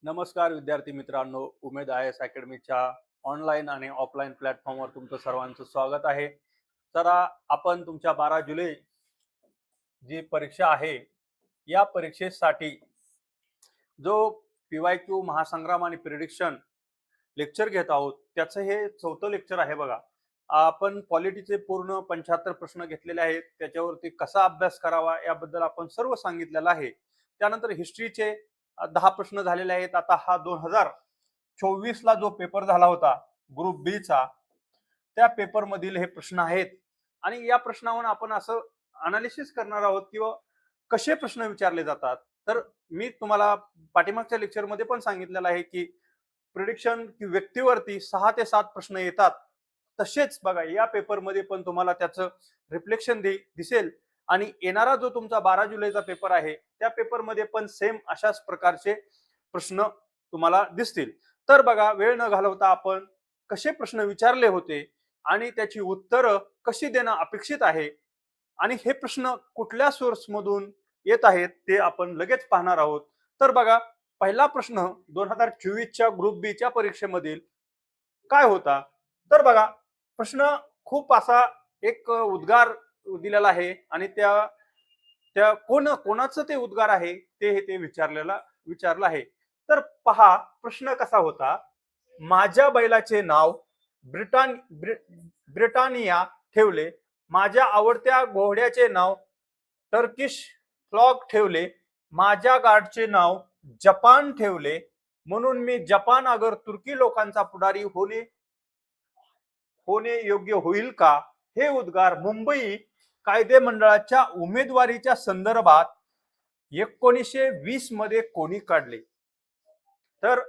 नमस्कार विद्यार्थी मित्रांनो, उमेद आय एस अकॅडमीच्या ऑनलाईन आणि ऑफलाईन प्लॅटफॉर्मवर तुमचं सर्वांचं स्वागत आहे. तर आपण तुमच्या 12 जुलै जी परीक्षा आहे, या परीक्षेसाठी जो PYQ महासंग्राम आणि प्रिडिक्शन लेक्चर घेत आहोत, त्याचं हे 4थं लेक्चर आहे बघा. आपण पॉलिटीचे पूर्ण 75 प्रश्न घेतलेले आहेत. त्याच्यावरती कसा अभ्यास करावा याबद्दल आपण सर्व सांगितलेलं आहे. त्यानंतर हिस्ट्रीचे 10 प्रश्न झालेले आहेत. आता हा 2024 ला जो पेपर झाला होता ग्रुप बी चा, त्या पेपर मधील हे प्रश्न आहेत आणि या प्रश्नावर आपण असं अनालिसिस करणार आहोत किंवा कसे प्रश्न विचारले जातात. तर मी तुम्हाला पाठीमागच्या लेक्चर मध्ये पण सांगितलेलं आहे की प्रिडिक्शन की व्यक्तीवरती 6 ते 7 प्रश्न येतात. तसेच बघा या पेपरमध्ये पण तुम्हाला त्याचं रिफ्लेक्शन दिसेल आणि येणारा जो तुमचा 12 जुलैचा पेपर आहे, त्या पेपरमध्ये पण सेम अशाच प्रकारचे प्रश्न तुम्हाला दिसतील. तर बघा, वेळ न घालवता आपण कसे प्रश्न विचारले होते आणि त्याची उत्तरं कशी देणं अपेक्षित आहे आणि हे प्रश्न कुठल्या सोर्स मधून येत आहेत ते आपण लगेच पाहणार आहोत. तर बघा, पहिला प्रश्न 2024च्या ग्रुप बी च्या परीक्षेमधील काय होता? तर बघा, प्रश्न खूप असा एक उद्गार दिलेला आहे आणि त्या त्या कोणाचं ते उद्गार आहे ते विचारलं आहे. तर पहा, प्रश्न कसा होता. माझ्या बैलाचे नाव ब्रिटानिया ठेवले, माझ्या आवडत्या घोड्याचे नाव टर्किश फ्लॉग ठेवले, माझ्या गार्डचे नाव जपान ठेवले, म्हणून मी जपान अगर तुर्की लोकांचा पुढारी होणे होणे योग्य होईल का? हे उद्गार मुंबई कायदे मंडळाच्या उमेदवारीच्या संदर्भात 1920 मध्ये कोणी काढले? तर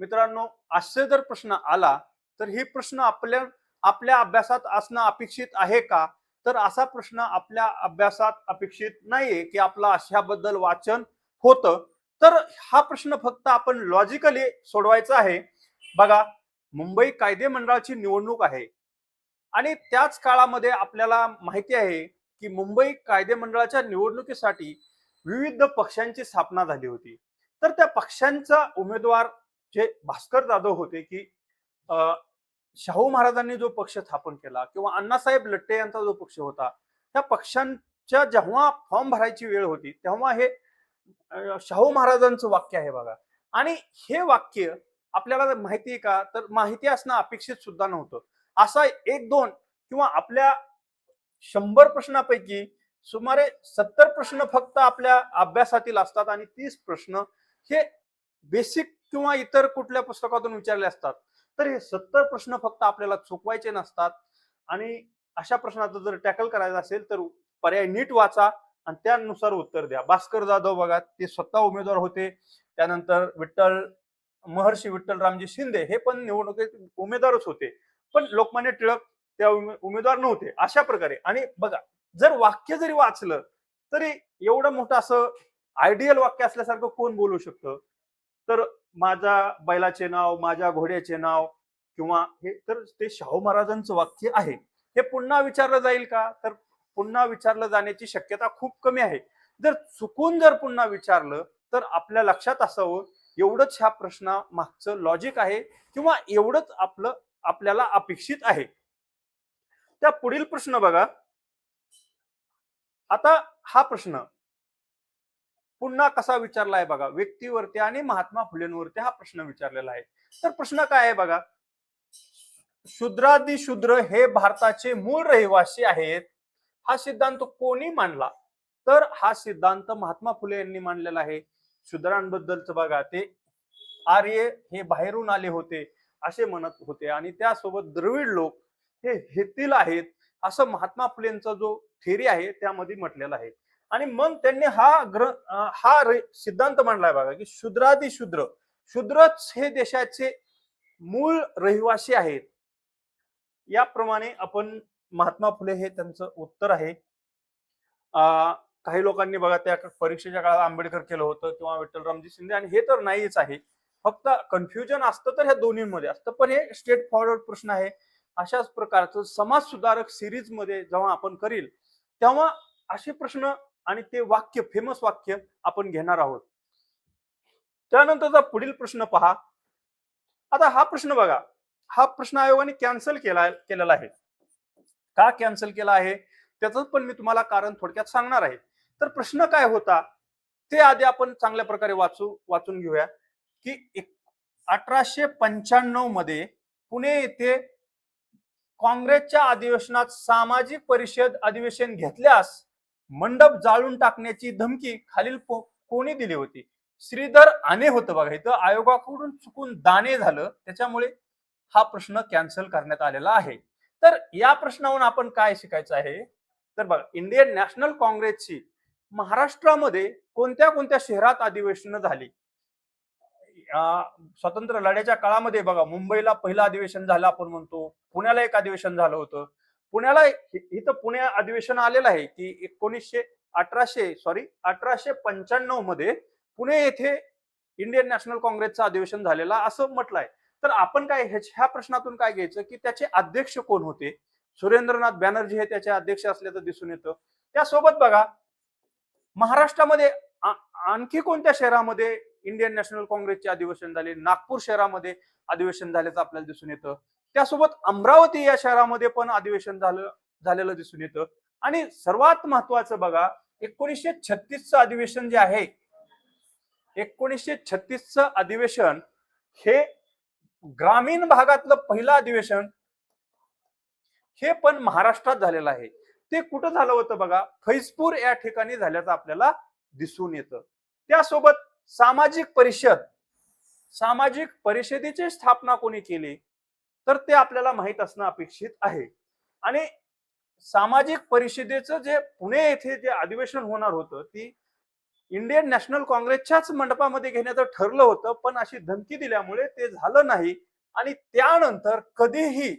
मित्रांनो, असे जर प्रश्न आला तर हे प्रश्न आपल्या आपल्या अभ्यासात असणं अपेक्षित आहे का? तर असा प्रश्न आपल्या अभ्यासात अपेक्षित नाहीये की आपला अशाबद्दल वाचन होतं. तर हा प्रश्न फक्त आपण लॉजिकली सोडवायचा आहे. बघा, मुंबई कायदे मंडळाची निवडणूक आहे आणि त्याच काळामध्ये आपल्याला माहिती आहे की मुंबई कायदे मंडळाच्या निवडणुकीसाठी विविध पक्षांची स्थापना झाली होती. तर त्या पक्षांचा उमेदवार जे भास्कर जाधव होते की शाहू महाराजांनी जो पक्ष स्थापन केला किंवा अण्णासाहेब लट्टे यांचा जो पक्ष होता, त्या पक्षांच्या जेव्हा फॉर्म भरायची वेळ होती तेव्हा हे शाहू महाराजांचं वाक्य आहे बघा. आणि हे वाक्य आपल्याला माहिती आहे का? तर माहिती असणं अपेक्षित सुद्धा नव्हतं. असा एक दोन किंवा आपल्या 100 प्रश्नापैकी सुमारे 70 प्रश्न फक्त आपल्या अभ्यासातील असतात आणि 30 प्रश्न हे बेसिक किंवा इतर कुठल्या पुस्तकातून विचारले असतात. तर हे 70 प्रश्न फक्त आपल्याला चुकवायचे नसतात आणि अशा प्रश्नाचं जर टॅकल करायचं असेल तर पर्याय नीट वाचा आणि त्यानुसार उत्तर द्या. भास्कर जाधव बघा, ते स्वतः उमेदवार होते. त्यानंतर महर्षी विठ्ठलरामजी शिंदे हे पण निवडणुकीत उमेदवारच होते, पण लोकमान्य टिळक त्या उमेदवार नव्हते. अशा प्रकारे आणि बघा, जर वाक्य जरी वाचलं तरी एवढं मोठं असं आयडियल वाक्य असल्यासारखं कोण बोलू शकतं? तर माझ्या बैलाचे नाव, माझ्या घोड्याचे नाव किंवा हे तर ते शाहू महाराजांचं वाक्य आहे. हे पुन्हा विचारलं जाईल का? तर पुन्हा विचारलं जाण्याची शक्यता खूप कमी आहे. जर पुन्हा विचारलं तर आपल्या लक्षात असावं एवढंच ह्या प्रश्ना मागचं लॉजिक आहे किंवा एवढंच आपल्याला अपेक्षित आहे. त्या पुढील प्रश्न बघा. आता हा प्रश्न पुन्हा कसा विचारला आहे बघा, व्यक्तीवरती आणि महात्मा फुलेंवरती हा प्रश्न विचारलेला आहे. तर प्रश्न काय आहे बघा, शूद्रादिशूद्र हे भारताचे मूळ रहिवासी आहेत, हा सिद्धांत कोणी मांडला? तर हा सिद्धांत महात्मा फुले यांनी मांडलेला आहे. शूद्रांबद्दलच बघा, ते आर्य हे बाहेरून आले होते असे म्हणत होते आणि त्यासोबत द्रविड लोक हे हेतील आहेत असं महात्मा फुलेंचा जो थेरी आहे त्यामध्ये म्हटलेला आहे. आणि मग त्यांनी सिद्धांत मांडलाय बघा की शूद्रादिशूद्र, शूद्रच हे देशाचे मूळ रहिवासी आहेत. याप्रमाणे आपण महात्मा फुले हे त्यांचं उत्तर आहे. काही लोकांनी बघा त्या परीक्षेच्या काळात आंबेडकर केलं होतं किंवा विठ्ठलरामजी शिंदे, आणि हे तर नाहीच आहे. फक्त कन्फ्युजन असतं तर ह्या दोन्हीमध्ये असतं, पण हे स्ट्रेट फॉरवर्ड प्रश्न आहे. अशाच प्रकारचं समाज सुधारक सिरीज मध्ये जेव्हा आपण करील तेव्हा असे प्रश्न आणि ते वाक्य, फेमस वाक्य आपण घेणार आहोत. त्यानंतरचा पुढील प्रश्न पहा. आता हा प्रश्न बघा, हा प्रश्न आयोगाने कॅन्सल केलेला आहे. का कॅन्सल केला आहे त्याचं पण मी तुम्हाला कारण थोडक्यात सांगणार आहे. तर प्रश्न काय होता ते आधी आपण चांगल्या प्रकारे वाचून घेऊया. की 1895 मध्ये पुणे येथे काँग्रेसच्या अधिवेशनात सामाजिक परिषद अधिवेशन घेतल्यास मंडप जाळून टाकण्याची धमकी खालील कोणी दिली होती. श्रीधर आने होतं बघा. इथं आयोगाकडून चुकून दाने झालं, त्याच्यामुळे हा प्रश्न कॅन्सल करण्यात आलेला आहे. तर या प्रश्नावरून आपण काय शिकायचं आहे, तर बघा, इंडियन नॅशनल काँग्रेसची महाराष्ट्रामध्ये कोणत्या कोणत्या शहरात अधिवेशनं झाली. स्वतंत्र लढ्याच्या काळामध्ये बघा, मुंबईला पहिलं अधिवेशन झालं आपण म्हणतो, पुण्याला एक अधिवेशन झालं होतं. पुण्याला इथं पुणे अधिवेशन आलेलं आहे की 1895 मध्ये पुणे येथे इंडियन नॅशनल काँग्रेसचं अधिवेशन झालेलं असं म्हटलंय. तर आपण काय ह्या प्रश्नातून काय घ्यायचं की त्याचे अध्यक्ष कोण होते. सुरेंद्रनाथ बॅनर्जी हे त्याचे अध्यक्ष असल्याचं दिसून येतं. त्यासोबत बघा, महाराष्ट्रामध्ये आणखी कोणत्या शहरामध्ये इंडियन नॅशनल काँग्रेसचे अधिवेशन झाले. नागपूर शहरामध्ये अधिवेशन झाल्याचं आपल्याला दिसून येतं. त्यासोबत अमरावती या शहरामध्ये पण अधिवेशन झालेलं दिसून येतं. आणि सर्वात महत्वाचं बघा, 1936चं अधिवेशन जे आहे, 1936चं अधिवेशन हे ग्रामीण भागातलं पहिलं अधिवेशन हे पण महाराष्ट्रात झालेलं आहे. ते कुठं झालं होतं बघा, फैजपूर या ठिकाणी झाल्याचं आपल्याला दिसून येतं. त्यासोबत सामाजिक परिषदेची स्थापना कोणी केली तर ते आपल्याला माहित असणं अपेक्षित आहे. आणि सामाजिक परिषदेचं जे पुणे येथे जे अधिवेशन होणार होतं ती इंडियन नॅशनल काँग्रेसच्याच मंडपामध्ये घेण्याचं ठरलं होतं, पण अशी धमकी दिल्यामुळे ते झालं नाही. आणि त्यानंतर कधीही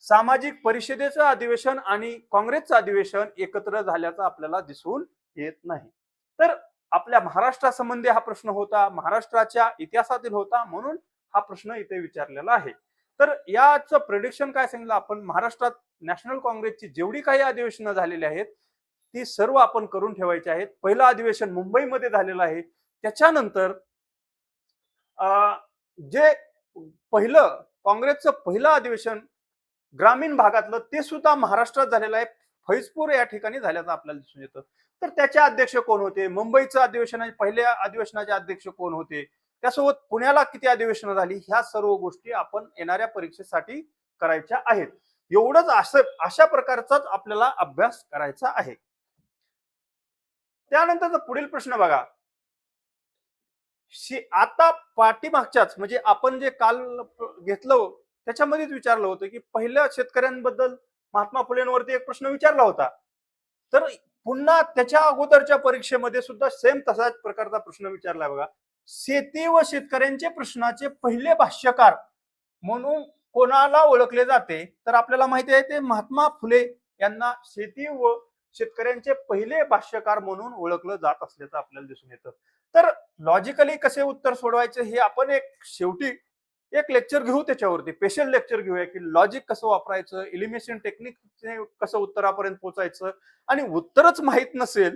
सामाजिक परिषदेचं अधिवेशन आणि काँग्रेसचं अधिवेशन एकत्र झाल्याचं आपल्याला दिसून येत नाही. तर आपल्या महाराष्ट्रासंबंधी हा प्रश्न होता, महाराष्ट्राच्या इतिहासातील होता, म्हणून हा प्रश्न इथे विचारलेला आहे. तर याचं प्रेडिक्शन काय सांगितलं आपण, महाराष्ट्रात नॅशनल काँग्रेसची जेवढी काही अधिवेशनं झालेली आहेत ती सर्व आपण करून ठेवायची आहेत. पहिलं अधिवेशन मुंबईमध्ये झालेलं आहे. त्याच्यानंतर जे काँग्रेसचं पहिलं अधिवेशन ग्रामीण भागातलं ते सुद्धा महाराष्ट्रात झालेलं आहे. फैजपूर या ठिकाणी झाल्याचं आपल्याला दिसून येतं. तर त्याचे अध्यक्ष कोण होते, मुंबईचं पहिल्या अधिवेशनाचे अध्यक्ष कोण होते, त्यासोबत पुण्याला किती अधिवेशनं झाली, ह्या सर्व गोष्टी आपण येणाऱ्या परीक्षेसाठी करायच्या आहेत. एवढंच अशा प्रकारचाच आपल्याला अभ्यास करायचा आहे. त्यानंतरचा पुढील प्रश्न बघा, आता पाठीमागच्याच म्हणजे आपण जे काल घेतलं त्याच्यामध्येच विचारलं होतं की पहिल्या शेतकऱ्यांबद्दल महात्मा फुलेंवरती एक प्रश्न विचारला होता. तर पुन्हा त्याच्या अगोदरच्या परीक्षेमध्ये सुद्धा सेम तसाच प्रकारचा प्रश्न विचारला बघा. शेती व शेतकऱ्यांचे प्रश्नाचे पहिले भाष्यकार म्हणून कोणाला ओळखले जाते, तर आपल्याला माहिती आहे ते महात्मा फुले यांना शेती व शेतकऱ्यांचे पहिले भाष्यकार म्हणून ओळखलं जात असल्याचं आपल्याला दिसून येतं. तर लॉजिकली कसे उत्तर सोडवायचे हे आपण शेवटी एक लेक्चर घेऊ, त्याच्यावरती स्पेशल लेक्चर घेऊया की लॉजिक कसं वापरायचं, एलिमिनेशन टेक्निक कसं उत्तरापर्यंत पोहोचायचं, आणि उत्तरच माहित नसेल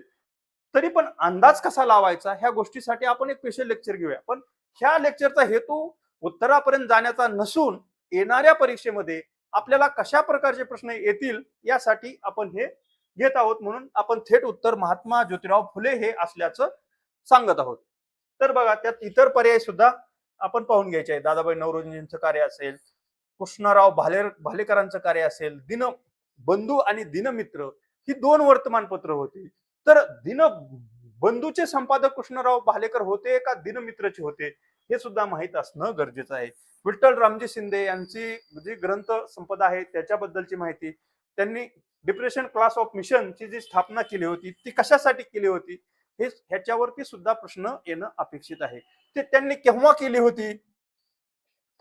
तरी पण अंदाज कसा लावायचा ह्या गोष्टीसाठी आपण एक स्पेशल लेक्चर घेऊया. पण ह्या लेक्चरचा हेतू उत्तरापर्यंत जाण्याचा नसून येणाऱ्या परीक्षेमध्ये आपल्याला कशा प्रकारचे प्रश्न येतील यासाठी आपण हे घेत आहोत. म्हणून आपण थेट उत्तर महात्मा ज्योतिराव फुले हे असल्याचं सांगत आहोत. तर बघा, त्यात इतर पर्याय सुद्धा आपण पाहून घ्यायचे आहे. दादाभाई नौरोजींचं कार्य असेल, कृष्णराव भालेकरांचं कार्य असेल, दिनबंधू आणि दिनमित्र ही 2 वर्तमानपत्र होती. तर दिनबंधूचे संपादक कृष्णराव भालेकर होते का दिनमित्रचे होते हे सुद्धा माहित असणं गरजेचं आहे. विठ्ठल रामजी शिंदे यांची जी ग्रंथ संपदा आहे त्याच्याबद्दलची माहिती, त्यांनी डिप्रेशन क्लास ऑफ मिशनची जी स्थापना केली होती ती कशासाठी केली होती हे ह्याच्यावरती सुद्धा प्रश्न येणं अपेक्षित आहे. ते त्यांनी केव्हा केली होती,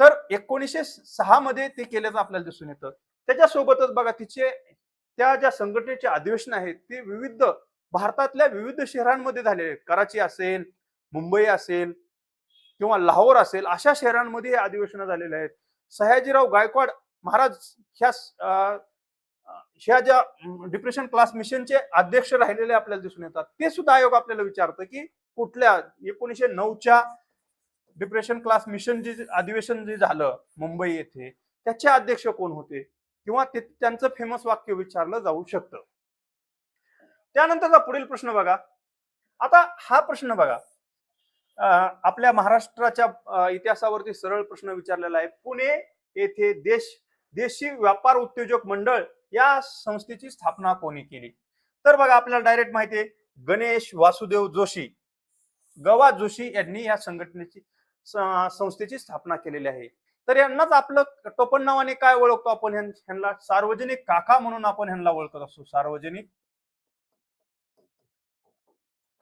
तर 1906 मध्ये ते केल्याचं आपल्याला दिसून येतं. त्याच्यासोबतच बघा, त्या ज्या संघटनेचे अधिवेशन आहेत ते भारतातल्या विविध शहरांमध्ये झालेले, कराची असेल, मुंबई असेल किंवा लाहोर असेल, अशा शहरांमध्ये हे अधिवेशन झालेले आहेत. सयाजीराव गायकवाड महाराज ह्या ह्या ज्या डिप्रेशन क्लास मिशनचे अध्यक्ष राहिलेले आपल्याला दिसून येतात, ते सुद्धा आयोग आपल्याला विचारतं की कुठल्या 1909च्या डिप्रेशन क्लास मिशन जे अधिवेशन जे झालं मुंबई येथे, त्याचे अध्यक्ष कोण होते, किंवा त्यांचं फेमस वाक्य विचारलं जाऊ शकतं. त्यानंतरचा पुढील प्रश्न बघा. आता हा प्रश्न बघा, आपल्या महाराष्ट्राच्या इतिहासावरती सरळ प्रश्न विचारलेला आहे. पुणे येथे देशी व्यापार उद्योजक मंडळ या संस्थेची स्थापना कोणी केली? तर बघा, आपल्याला डायरेक्ट माहिती आहे, गणेश वासुदेव जोशी, गवा जोशी यांनी या संघटनेची संस्थेची स्थापना केलेली आहे. तर यांनाच आपलं टोपण नावाने काय ओळखतो आपण? ह्यांना सार्वजनिक काका म्हणून आपण ह्यांना ओळखत असतो. सार्वजनिक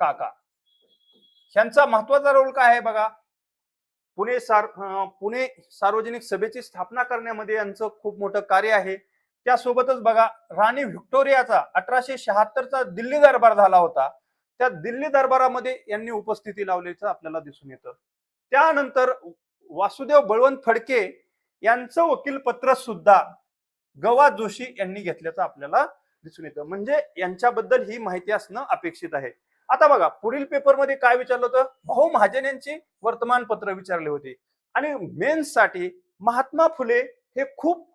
काका. ह्यांचा महत्वाचा रोल काय आहे बघा? पुणे सार्वजनिक सभेची स्थापना करण्यामध्ये यांचं खूप मोठं कार्य आहे. त्यासोबतच बघा, राणी व्हिक्टोरियाचा 1876चा दिल्ली दरबार झाला होता. त्या दिल्ली दरबारामध्ये यांनी उपस्थिती लावल्याचं आपल्याला दिसून येतं. त्यानंतर वासुदेव बळवंत फडके यांचं वकीलपत्र सुद्धा गवा जोशी यांनी घेतल्याचं आपल्याला दिसून येतं. म्हणजे यांच्याबद्दल ही माहिती असणं अपेक्षित आहे. आता बघा, पुढील पेपरमध्ये काय विचारलं होतं? भाऊ महाजन यांची वर्तमानपत्र विचारले होते. आणि मेन्स साठी महात्मा फुले हे खूप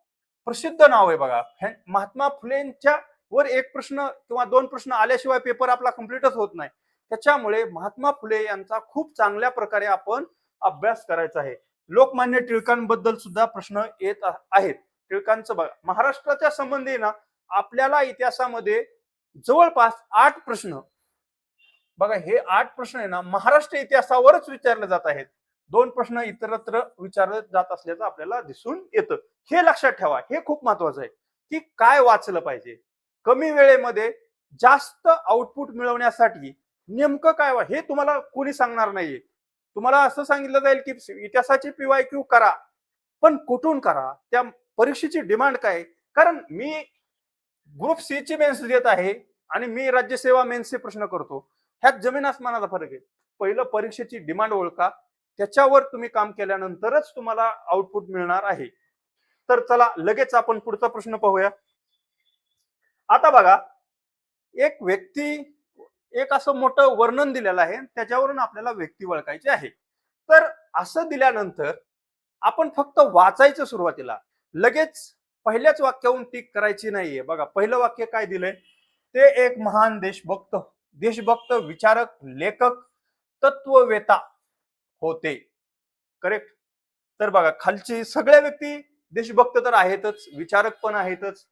प्रसिद्ध नाव आहे बघा. महात्मा फुलेंच्या वर एक प्रश्न किंवा दोन प्रश्न आल्याशिवाय पेपर आपला कम्प्लीटच होत नाही. त्याच्यामुळे महात्मा फुले यांचा खूप चांगल्या प्रकारे आपण अभ्यास करायचा आहे. लोकमान्य टिळकांबद्दल सुद्धा प्रश्न येत आहेत. टिळकांचं बघा, महाराष्ट्राच्या संबंधी ना आपल्याला इतिहासामध्ये जवळपास 8 प्रश्न बघा, हे 8 प्रश्न आहे ना महाराष्ट्र इतिहासावरच विचारले जात आहेत. 2 प्रश्न इतरत्र विचारले जात असल्याचं आपल्याला दिसून येतं. हे लक्षात ठेवा, हे खूप महत्वाचं आहे की काय वाचलं पाहिजे. कमी वेळेमध्ये जास्त आउटपुट मिळवण्यासाठी नेमकं काय हे तुम्हाला कोणी सांगणार नाहीये. तुम्हाला असं सांगितलं जाईल की इतिहासाची PYQ करा, पण कुठून करा, त्या परीक्षेची डिमांड काय? कारण मी ग्रुप सी ची मेन्स देत आहे आणि मी राज्यसेवा मेन्सचे प्रश्न करतो. ह्यात जमीन आसमानाचा फरक आहे. पहिलं परीक्षेची डिमांड ओळखा, त्याच्यावर तुम्ही काम केल्यानंतरच तुम्हाला आउटपुट मिळणार आहे. तर चला लगेच आपण पुढचा प्रश्न पाहूया. आता बघा, एक व्यक्ती, एक असं मोठं वर्णन दिलेलं आहे, त्याच्यावरून आपल्याला व्यक्ती ओळखायची आहे. तर असं दिल्यानंतर आपण फक्त वाचायचं सुरुवातीला, लगेच पहिल्याच वाक्यावरून टिक करायची नाहीये. बघा, पहिलं वाक्य काय दिलंय? ते एक महान देशभक्त विचारक, लेखक, तत्ववेता होते. करेक्ट. तर बघा, खालची सगळ्या व्यक्ती देशभक्त तर आहेतच, विचारक पण आहेतच,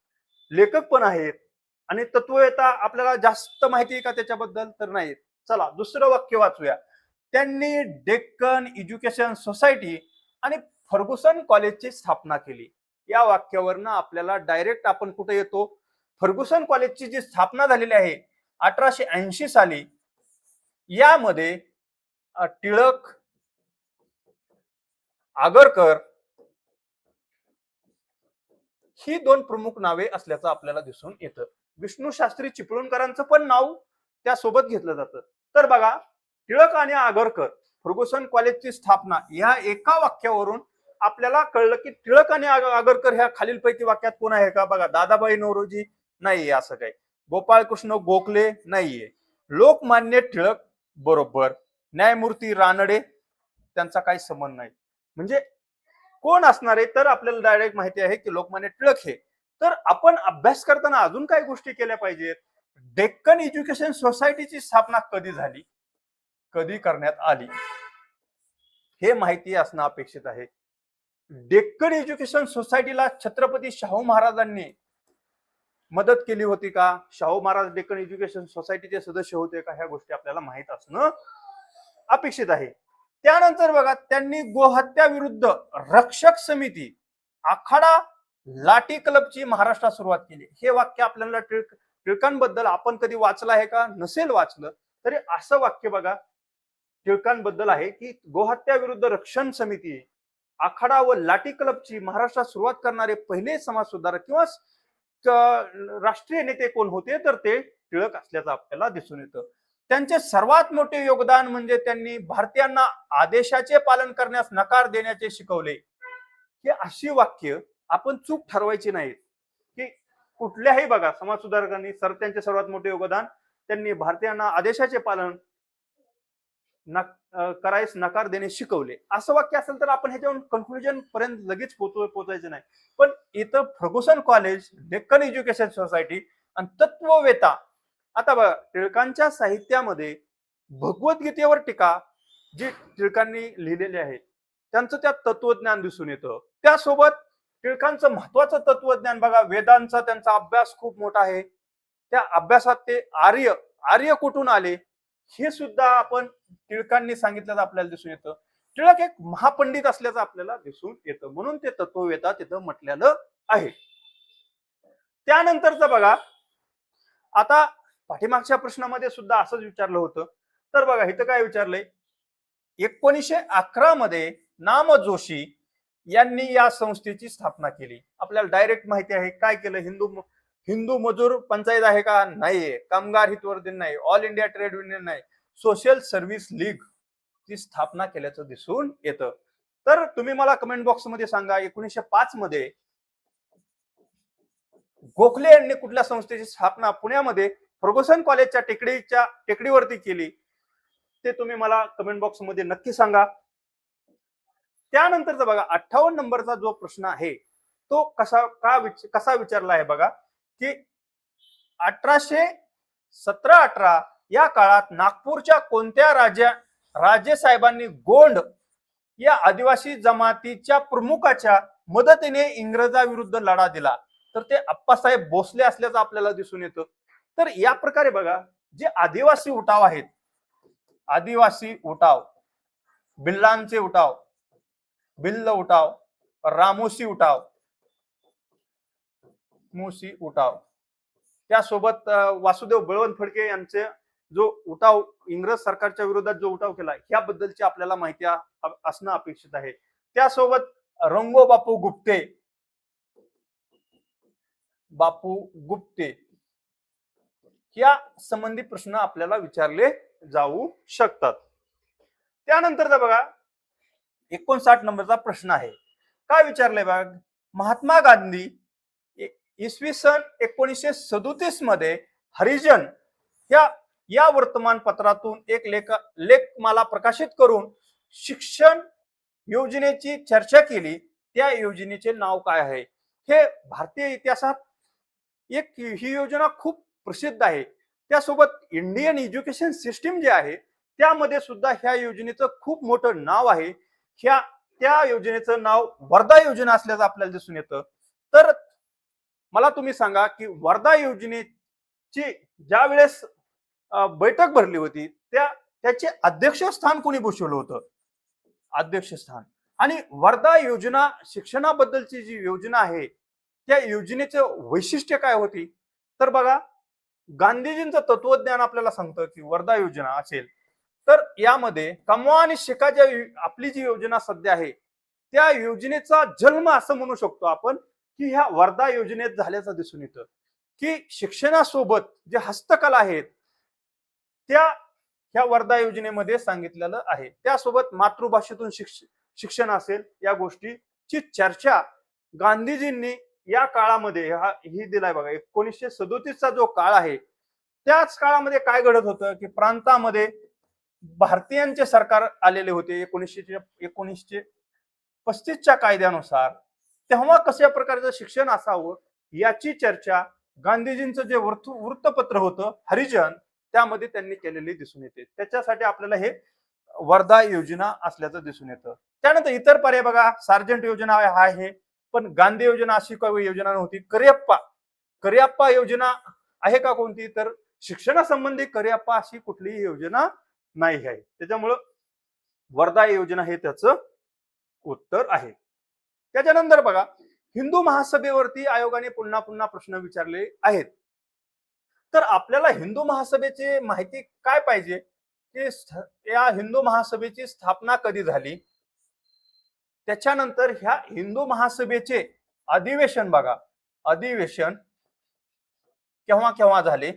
लेखक पण आहेत, आणि तत्ववेता आपल्याला जास्त माहिती आहे का त्याच्याबद्दल? तर नाही. चला दुसरं वाक्य वाचूया. त्यांनी डेक्कन एज्युकेशन सोसायटी आणि फर्ग्युसन कॉलेजची स्थापना केली. या वाक्यावरनं आपल्याला डायरेक्ट आपण कुठे येतो? फर्ग्युसन कॉलेजची जी स्थापना झालेली आहे 1880 साली, यामध्ये टिळक, आगरकर ही 2 प्रमुख नावे असल्याचं आपल्याला दिसून येतं. विष्णू शास्त्री चिपळूणकरांचं पण नाव त्यासोबत घेतलं जातं. तर बघा, टिळक आणि आगरकर, फर्ग्युसन कॉलेजची स्थापना, या एका वाक्यावरून आपल्याला कळलं की टिळक आणि आगरकर ह्या खालीलपैकी वाक्यात कोण आहे का? बघा, दादाबाई नौरोजी नाहीये, असं काही. गोपाळकृष्ण गोखले नाहीये. लोकमान्य टिळक बरोबर. न्यायमूर्ती रानडे त्यांचा काही संबंध नाही. म्हणजे कोण असणार आहे? तर आपल्याला डायरेक्ट माहिती आहे की लोकमान्य टिळक हे. तर आपण अभ्यास करताना अजून काही गोष्टी केल्या पाहिजेत. डेक्कन एज्युकेशन सोसायटीची स्थापना कधी झाली, कधी करण्यात आली, हे माहिती असणं अपेक्षित आहे. डेक्कन एज्युकेशन सोसायटीला छत्रपती शाहू महाराजांनी मदत केली होती का? शाहू महाराज डेक्कन एज्युकेशन सोसायटीचे सदस्य होते का? ह्या गोष्टी आपल्याला माहित असणं अपेक्षित आहे. त्यानंतर बघा, त्यांनी गोहत्या विरुद्ध रक्षक समिती, आखाडा, लाठी क्लबची महाराष्ट्रात सुरुवात केली. हे वाक्य आपल्याला टिळकांबद्दल आपण कधी वाचलं आहे का? नसेल वाचलं तरी असं वाक्य बघा टिळकांबद्दल आहे की गोहत्या विरुद्ध रक्षण समिती, आखाडा व लाठी क्लबची महाराष्ट्रात सुरुवात करणारे पहिले समाज सुधारक किंवा राष्ट्रीय नेते कोण होते? तर ते टिळक असल्याचं आपल्याला दिसून येतं. त्यांचे सर्वात मोठे योगदान म्हणजे त्यांनी भारतीयांना आदेशाचे पालन करण्यास नकार देण्याचे शिकवले. हे अशी वाक्य आपण चूक ठरवायची नाहीत की कुठल्याही बघा समाज सुधारकांनी त्यांचे सर्वात मोठे योगदान, त्यांनी भारतीयांना आदेशाचे पालन करायस नकार देणे शिकवले. असं वाक्य असेल तर आपण ह्याच्यावरून कन्क्लुजन पर्यंत लगेच पोहोचायचं नाही. पण इथं Fergusson college, Deccan education society आणि तत्ववेता. आता बघा, टिळकांच्या साहित्यामध्ये भगवद्गीतेवर टीका जी टिळकांनी लिहिलेली आहे, त्यांचं त्यात तत्वज्ञान दिसून येतं. त्यासोबत टिळकांचं महत्वाचं तत्वज्ञान बघा, वेदांचा त्यांचा अभ्यास खूप मोठा आहे. त्या अभ्यासात ते आर्य कुठून आले हे सुद्धा आपण टिळकांनी सांगितल्याचं आपल्याला दिसून येतं. टिळक एक महापंडित असल्याचं आपल्याला दिसून येतं, म्हणून ते तत्ववेता तिथं म्हटलेलं आहे. त्यानंतरच बघा, आता पाठीमागच्या प्रश्नामध्ये सुद्धा असंच विचारलं होतं. तर बघा इथं काय विचारलंय, 1911 मध्ये नाम जोशी यांनी या संस्थेची स्थापना केली. आपल्याला डायरेक्ट माहिती आहे काय केलं. हिंदू मजूर पंचायत आहे का? नाहीये. कामगार हितवर्धन नाही, ऑल इंडिया ट्रेड युनियन नाही, सोशल सर्व्हिस लीग ची स्थापना केल्याचं दिसून येतं. तर तुम्ही मला कमेंट बॉक्स मध्ये सांगा, 1905 मध्ये गोखले यांनी कुठल्या संस्थेची स्थापना पुण्यामध्ये फर्ग्युसन कॉलेजच्या टेकडीवरती केली, ते तुम्ही मला कमेंट बॉक्स मध्ये नक्की सांगा. त्यानंतरचा बघा 58 नंबरचा जो प्रश्न आहे तो कसा विचारला आहे बघा, की 1817-18 या काळात नागपूरच्या कोणत्या राजे साहेबांनी गोंड या आदिवासी जमातीच्या प्रमुखाच्या मदतीने इंग्रजाविरुद्ध लढा दिला? तर ते अप्पासाहेब भोसले असल्याचं आपल्याला दिसून येतं. तर या प्रकारे बघा, जे आदिवासी उठाव आहेत, आदिवासी उठाव, भिल्लांचे उठाव, भिल्ल उठाव, रामोशी उठाव, मुसी उठाव, त्यासोबत वासुदेव बळवंत फडके यांचे जो उठाव, इंग्रज सरकारच्या विरोधात जो उठाव केला, याबद्दलची आपल्याला माहिती असणं अपेक्षित आहे. त्यासोबत रंगो बापू गुप्ते या संबंधी प्रश्न आपल्याला विचारले जाऊ शकतात. त्यानंतरचा बघा 59 नंबरचा प्रश्न आहे. काय विचारलंय बघा, महात्मा गांधी इसवी सन 1937 मध्ये हरिजन या वर्तमानपत्रातून एक लेखमाला प्रकाशित करून शिक्षण योजनेची चर्चा केली. त्या योजनेचे नाव काय आहे? हे भारतीय इतिहासात ही योजना खूप प्रसिद्ध आहे. त्यासोबत इंडियन एज्युकेशन सिस्टीम जे आहे त्यामध्ये सुद्धा ह्या योजनेचं खूप मोठं नाव आहे. त्या योजनेचं नाव वर्धा योजना असल्याचं आपल्याला दिसून येतं. तर मला तुम्ही सांगा की वर्धा योजनेची ज्या वेळेस बैठक भरली होती त्याचे अध्यक्षस्थान कोणी भूषवलं होतं? अध्यक्षस्थान. आणि वर्धा योजना शिक्षणाबद्दलची जी योजना आहे त्या योजनेचं वैशिष्ट्य काय होती? तर बघा, गांधीजींचं तत्वज्ञान आपल्याला सांगतं की वर्धा योजना असेल तर यामध्ये कमवा आणि शिका ज्या आपली जी योजना सध्या आहे त्या योजनेचा जन्म असं म्हणू शकतो आपण की ह्या वर्धा योजनेत झाल्याचं दिसून येतं. की शिक्षणासोबत जे हस्तकला आहेत त्या ह्या वर्धा योजनेमध्ये सांगितलेलं आहे. त्यासोबत मातृभाषेतून शिक्षण असेल या गोष्टीची चर्चा गांधीजींनी या काळामध्ये ही दिलाय बघा. 1937चा जो काळ आहे त्याच काळामध्ये काय घडत होतं की प्रांतामध्ये भारतीयांचे सरकार आलेले होते 1935च्या कायद्यानुसार. तेव्हा कशा प्रकारचं शिक्षण असावं याची चर्चा गांधीजींचं जे वृत्तपत्र होतं हरिजन त्यामध्ये त्यांनी केलेली दिसून येते. त्याच्यासाठी आपल्याला हे वर्धा योजना असल्याचं दिसून येतं. त्यानंतर इतर पर्याय बघा, सार्जंट योजना आहे, पण गांधी योजना अशी काही योजना नव्हती. करिअप्पा योजना आहे का कोणती? तर शिक्षणासंबंधी करिअप्पा अशी कुठलीही योजना नाही आहे. त्याच्यामुळं वर्धा योजना हे त्याचं उत्तर आहे. त्याच्यानंतर बघा, हिंदू महासभेवरती आयोगाने पुन्हा पुन्हा प्रश्न विचारले आहेत. तर आपल्याला हिंदू महासभेची माहिती काय पाहिजे की या हिंदू महासभेची स्थापना कधी झाली, त्याच्यानंतर ह्या हिंदू महासभेचे अधिवेशन बघा, अधिवेशन केव्हा केव्हा झाले,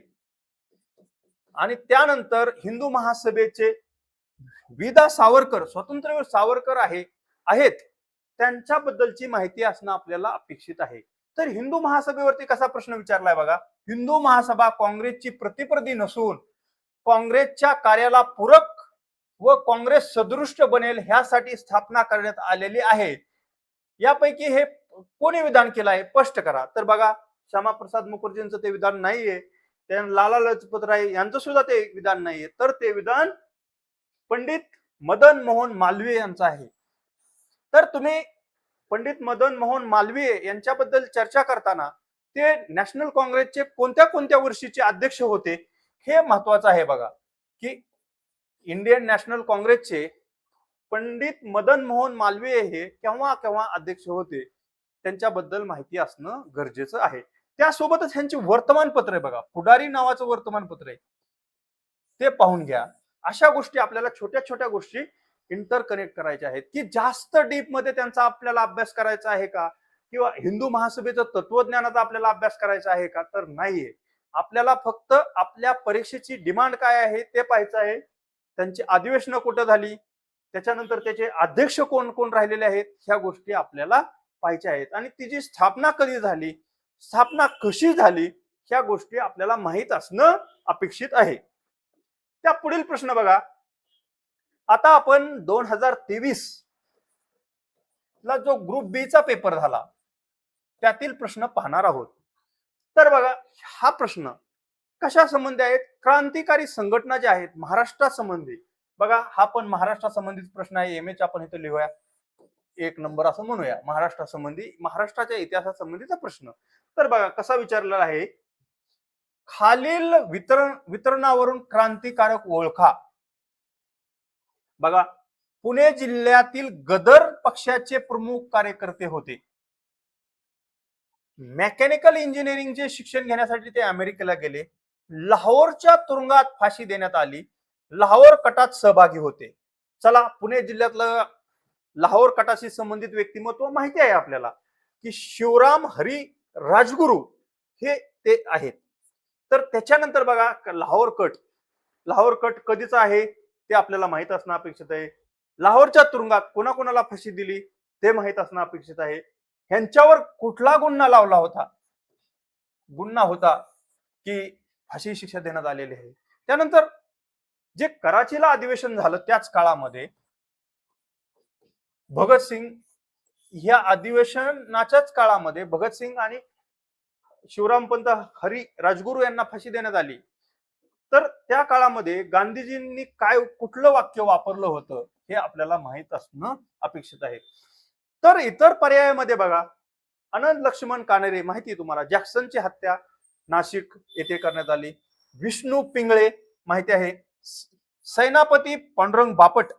आणि त्यानंतर हिंदू महासभेचे विदा सावरकर, स्वातंत्र्यवीर सावरकर आहेत त्यांच्याबद्दलची माहिती असणं आपल्याला अपेक्षित आहे. तर हिंदू महासभेवरती कसा प्रश्न विचारलाय बघा. हिंदू महासभा काँग्रेसची प्रतिस्पर्धी नसून काँग्रेसच्या कार्याला पूरक व काँग्रेस सदृष्ट बनेल ह्यासाठी स्थापना करण्यात आलेली आहे. यापैकी हे कोणी विधान केलं आहे स्पष्ट करा. तर बघा, श्यामाप्रसाद मुखर्जींचं ते विधान नाहीये, लाला लजपत राय यांचं सुद्धा ते विधान नाहीये, तर ते विधान पंडित मदन मोहन मालवीय यांचं आहे. तर तुम्ही पंडित मदन मोहन मालवीय यांच्याबद्दल चर्चा करताना ते नॅशनल काँग्रेसचे कोणत्या कोणत्या वर्षीचे अध्यक्ष होते हे महत्वाचं आहे बघा. की इंडियन नॅशनल काँग्रेसचे पंडित मदन मोहन मालवीय हे केव्हा केव्हा अध्यक्ष होते त्यांच्याबद्दल माहिती असणं गरजेचं आहे. त्यासोबतच त्यांचे वर्तमानपत्र आहे बघा, पुढारी नावाचं वर्तमानपत्र आहे, ते पाहून घ्या. अशा गोष्टी आपल्याला छोट्या छोट्या गोष्टी इंटरकनेक्ट करायच्या आहेत. की जास्त डीप मध्ये त्यांचा आपल्याला अभ्यास करायचा आहे का, किंवा हिंदू महासभेचं तत्वज्ञानाचा आपल्याला अभ्यास करायचा आहे का, तर नाहीये. आपल्याला फक्त आपल्या परीक्षेची डिमांड काय आहे ते पाहायचं आहे. त्यांची अधिवेशनं कुठं झाली, त्याच्यानंतर त्याचे अध्यक्ष कोण कोण राहिलेले आहेत, ह्या गोष्टी आपल्याला पाहायच्या आहेत. आणि तिची स्थापना कधी झाली, स्थापना कशी झाली, ह्या गोष्टी आपल्याला माहित असणं अपेक्षित आहे. त्या पुढील प्रश्न बघा. आता आपण 2023 ला जो ग्रुप बी चा पेपर झाला त्यातील प्रश्न पाहणार आहोत. तर बघा, हा प्रश्न कशा संबंधी आहेत, क्रांतिकारी संघटना ज्या आहेत महाराष्ट्रासंबंधी. बघा, हा पण महाराष्ट्रासंबंधित प्रश्न आहे. एमएच आपण इथे लिहूया 1 नंबर असं म्हणूया, महाराष्ट्रासंबंधी, महाराष्ट्राच्या इतिहासासंबंधीचा प्रश्न. तर बघा कसा विचारलेला आहे. खालील वितरणावरून क्रांतिकारक ओळखा. बघा, पुणे जिल्ह्यातील गदर पक्षाचे प्रमुख कार्यकर्ते होते. मेकॅनिकल इंजिनिअरिंगचे शिक्षण घेण्यासाठी ते अमेरिकेला गेले. लाहोरच्या तुरुंगात फाशी देण्यात आली. लाहोर कटात सहभागी होते. चला, पुणे जिल्ह्यातलं लाहोर कटाशी संबंधित व्यक्तिमत्व माहिती आहे आपल्याला, की शिवराम हरी राजगुरू हे ते आहेत. तर त्याच्यानंतर बघा, लाहोर कट कधीचा आहे ते आपल्याला माहित असणं अपेक्षित आहे. लाहोरच्या तुरुंगात कोणाकोणाला फाशी दिली ते माहित असणं अपेक्षित आहे. ह्यांच्यावर कुठला गुन्हा लावला होता, गुन्हा होता की फाशी शिक्षा देण्यात आलेली आहे. त्यानंतर जे कराचीला अधिवेशन झालं त्याच काळामध्ये भगतसिंग, ह्या अधिवेशनाच्याच काळामध्ये भगतसिंग आणि शिवरामपंत हरी राजगुरू यांना फाशी देण्यात आली. तर त्या काळामध्ये गांधीजींनी काय कुठलं वाक्य वापरलं होतं हे आपल्याला माहित असणं अपेक्षित आहे. तर इतर पर्यायामध्ये बघा, अनंत लक्ष्मण कानेरे माहिती आहे तुम्हाला, जॅक्सनची हत्या नाशिक येथे करण्यात आली. विष्णू पिंगळे माहिती आहे. सेनापती पांडुरंग बापट,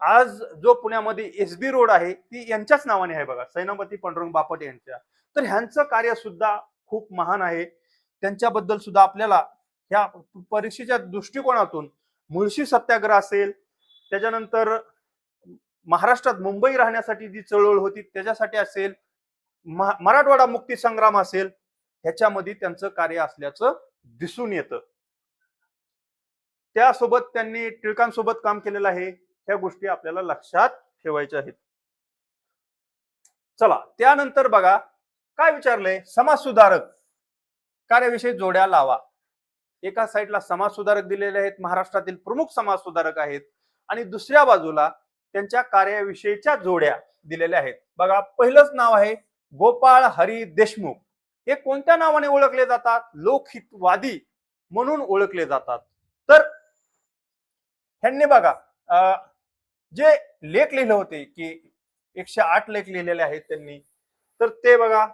आज जो पुण्यामध्ये एसबी रोड आहे ती यांच्याच नावाने आहे बघा, सेनापती पांडुरंग बापट यांच्या. तर ह्यांचं कार्य सुद्धा खूप महान आहे. त्यांच्याबद्दल सुद्धा आपल्याला ह्या परीक्षेच्या दृष्टिकोनातून मुळशी सत्याग्रह असेल, त्याच्यानंतर महाराष्ट्रात मुंबई राहण्यासाठी जी चळवळ होती त्याच्यासाठी असेल, मराठवाडा मुक्ती संग्राम असेल, ह्याच्यामध्ये त्यांचं कार्य असल्याचं दिसून येतं. त्यासोबत त्यांनी टिळकांसोबत काम केलेलं आहे. ह्या गोष्टी आपल्याला लक्षात ठेवायच्या आहेत. चला, त्यानंतर बघा काय विचारलंय, समाज सुधारक कार्याविषयी जोड्या लावा. एका साईडला समाज सुधारक दिलेले आहेत, महाराष्ट्रातील प्रमुख समाज सुधारक आहेत, आणि दुसऱ्या बाजूला त्यांच्या कार्याविषयीच्या जोड्या दिलेल्या आहेत. बघा, पहिलंच नाव आहे गोपाळ हरी देशमुख. हे कोणत्या नावाने ओळखले जातात, लोकहितवादी म्हणून ओळखले जातात. तर ह्यांनी बघा जे लेख लिहिले होते की 108 लेख लिहिलेले आहेत त्यांनी, तर ते बघा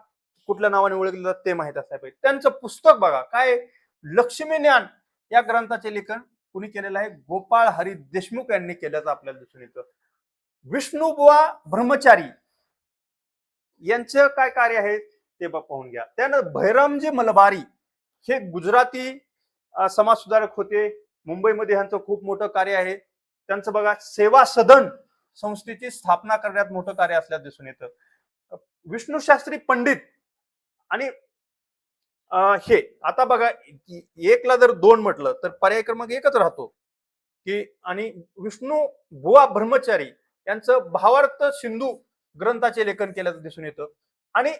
कुठल्या नावाने ओळखले जातात ते माहित असायला पाहिजे. त्यांचं पुस्तक बघा काय, लक्ष्मी ज्ञान या ग्रंथाचे लेखन कुणी केलेलं आहे, गोपाळ हरी देशमुख यांनी केल्याचं आपल्याला दिसून येतं. विष्णुबुवा ब्रह्मचारी यांचं काय कार्य आहे ते पाहून घ्या. त्यानंतर भैरमजी मलबारी हे गुजराती समाज सुधारक होते. मुंबईमध्ये ह्यांचं खूप मोठं कार्य आहे. त्यांचं बघा सेवा सदन संस्थेची स्थापना करण्यात मोठं कार्य असल्याचं दिसून येतं. विष्णू शास्त्री पंडित आणि हे आता बघा, एकला जर 2 म्हटलं तर पर्याय क्रमांक 1च राहतो की, आणि विष्णू बुवा ब्रह्मचारी यांचं भावार्थ सिंधू ग्रंथाचे लेखन केल्याचं दिसून येतं. आणि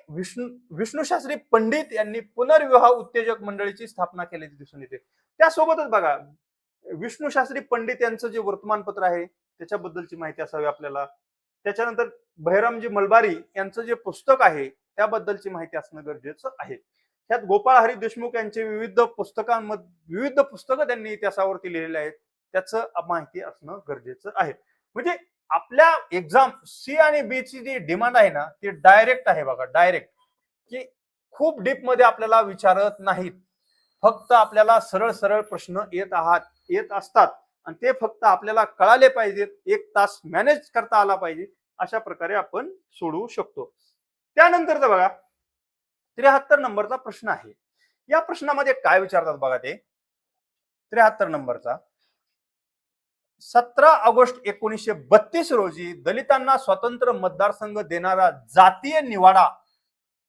विष्णुशास्त्री पंडित यांनी पुनर्विवाह उत्तेजक मंडळीची स्थापना केल्याची दिसून येते. त्यासोबतच बघा, विष्णुशास्त्री पंडित यांचं जे वर्तमानपत्र आहे त्याच्याबद्दलची माहिती असावी आपल्याला. त्याच्यानंतर बहिरामजी मलबारी यांचं जे पुस्तक आहे त्याबद्दलची माहिती असणं गरजेचं आहे. त्यात गोपाळ हरी देशमुख यांचे विविध पुस्तकं त्यांनी इतिहासावरती लिहिलेले आहेत, त्याचं माहिती असणं गरजेचं आहे. म्हणजे आपल्या एक्झाम सी आणि बी ची जी डिमांड आहे ना ती डायरेक्ट आहे बघा, डायरेक्ट, की खूप डीप मध्ये आपल्याला विचारत नाहीत, फक्त आपल्याला सरळ सरळ प्रश्न येत असतात आणि ते फक्त आपल्याला कळाले पाहिजेत, एक तास मॅनेज करता आला पाहिजे, अशा प्रकारे आपण सोडवू शकतो. त्यानंतरचा बघा 73 नंबरचा प्रश्न आहे. या प्रश्नामध्ये काय विचारतात बघा, ते 73 नंबरचा, 17 ऑगस्ट 1932 रोजी दलितांना स्वतंत्र मतदारसंघ देणारा जातीय निवाडा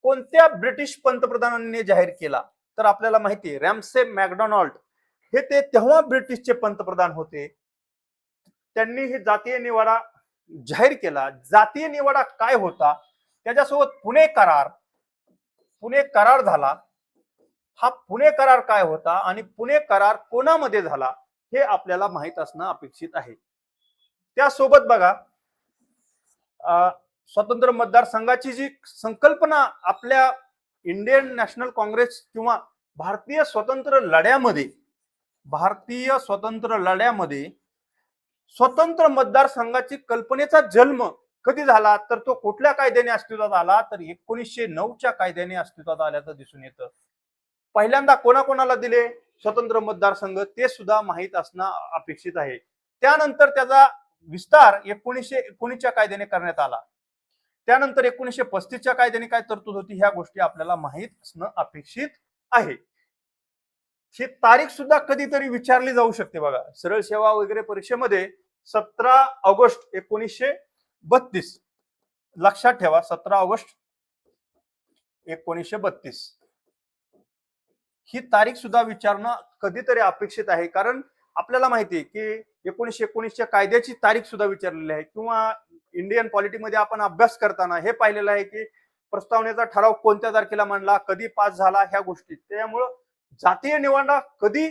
कोणत्या ब्रिटिश पंतप्रधानांनी जाहीर केला? तर आपल्याला माहिती आहे रॅमसे मॅकडोनाल्ड हे ते तेव्हा ब्रिटिशचे पंतप्रधान होते. त्यांनी हे जातीय निवाडा जाहीर केला. जातीय निवाडा काय होता, त्याच्यासोबत पुणे करार झाला. हा पुणे करार काय होता आणि पुणे करार कोणामध्ये झाला हे आपल्याला माहित असणं अपेक्षित आहे. त्यासोबत बघा, स्वतंत्र मतदारसंघाची जी संकल्पना आपल्या इंडियन नॅशनल काँग्रेस किंवा भारतीय स्वतंत्र लढ्यामध्ये स्वतंत्र मतदारसंघाची कल्पनेचा जन्म कधी झाला, तर तो कुठल्या कायद्याने अस्तित्वात आला, तर 1909च्या कायद्याने अस्तित्वात आल्याचं दिसून येतं. पहिल्यांदा कोणाकोणाला दिले स्वतंत्र मतदारसंघ ते सुद्धा माहीत असणं अपेक्षित आहे. त्यानंतर त्याचा विस्तार 1919च्या कायद्याने करण्यात आला. त्यानंतर 1935च्या कायद्याने काय तरतूद होती, ह्या गोष्टी आपल्याला माहीत असणं अपेक्षित आहे. ही तारीख सुद्धा कधीतरी विचारली जाऊ शकते बघा, सरळ सेवा वगैरे परीक्षेमध्ये 17 ऑगस्ट 1932 लक्षात ठेवा, 17 ऑगस्ट 1932 ही तारीख सुद्धा विचारणं कधीतरी अपेक्षित आहे. कारण आपल्याला माहिती आहे की 1919च्या कायद्याची तारीख सुद्धा विचारलेली आहे, किंवा इंडियन पॉलिटिमध्ये आपण अभ्यास करताना हे पाहिलेलं आहे की प्रस्तावनेचा ठराव कोणत्या तारखेला मांडला, कधी पास झाला, ह्या गोष्टी. त्यामुळं जातीय निवाडा कधी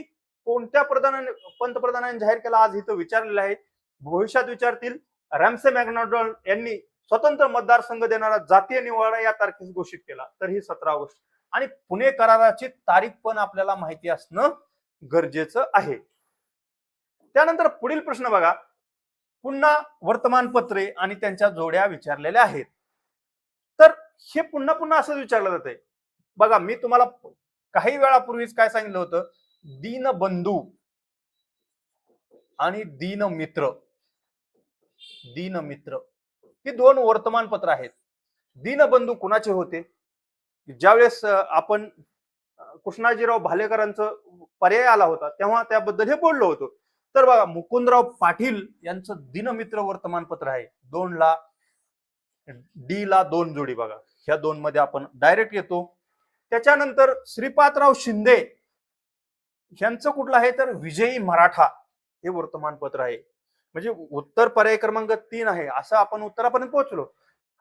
कोणत्या पंतप्रधानांनी जाहीर केला आज इथं विचारलेलं आहे, भविष्यात विचारतील. रॅमसे मॅकडोनाल्ड यांनी स्वतंत्र मतदारसंघ देणारा जातीय निवाडा या तारखेस घोषित केला, तर ही 17 ऑगस्ट. आणि पुणे कराराची तारीख पण आपल्याला माहिती असणं गरजेचं आहे. त्यानंतर पुढील प्रश्न बघा, पुन्हा वर्तमानपत्रे आणि त्यांच्या जोड्या विचारलेल्या आहेत. तर हे पुन्हा पुन्हा असंच विचारलं जातंय बघा. मी तुम्हाला काही वेळापूर्वीच काय सांगितलं होतं, दीनबंधू आणि दीनमित्र ही दोन वर्तमानपत्र आहेत. दीनबंधू कुणाचे होते? ज्यावेळेस आपण कृष्णाजीराव भालेकरांचं पर्याय आला होता तेव्हा त्याबद्दल हे बोललो होतो. तर बघा, मुकुंदराव पाटील यांचं दिनमित्र वर्तमानपत्र आहे. 2 ला डी ला 2 जोडी बघा, ह्या 2 मध्ये आपण डायरेक्ट येतो. त्याच्यानंतर श्रीपादराव शिंदे यांचं कुठलं आहे, तर विजयी मराठा हे वर्तमानपत्र आहे. म्हणजे उत्तर पर्याय क्रमांक 3 आहे, असं आपण उत्तरापर्यंत पोहोचलो.